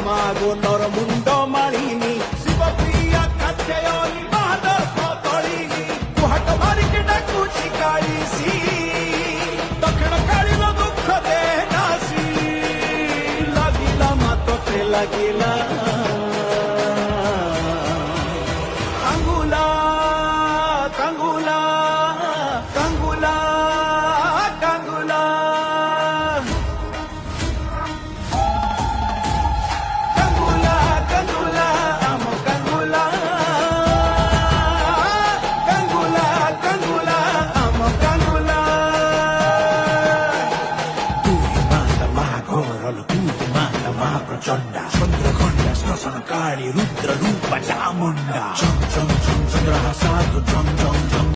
ମାଘ ନର ମୁଣ୍ଡ ମାଳିନି ଶିବପ୍ରିୟା କାଠେୟନି ମହାଦର୍ପ ତଳିନି କୁହାଟ ମାରିକି ଡାକୁଛି କାଳିସି ଦକ୍ଷିଣ କାଳୀର ଦୁଃଖ ଦେ ନାସି ଲାଗିଲା ମାତତେ ଲାଗିଲା କାଙ୍ଗୁଲା କାଙ୍ଗୁଲା କାଙ୍ଗୁଲା କାଙ୍ଗୁଲା କାଙ୍ଗୁଲା କାଙ୍ଗୁଲା ଆମ କାଙ୍ଗୁଲା କାଙ୍ଗୁଲା କାଙ୍ଗୁଲା ଆମ କାଙ୍ଗୁଲା তুই মাতা মহাঘোর তুই মাতা মহাপ্রচণ্ডা চন্দ্রখণ্ডা শ্মশান কালী রুদ্র রূপা চামুণ্ডা চম চম চম চন্দ্রহাসাধু ঝম ঝম ঝম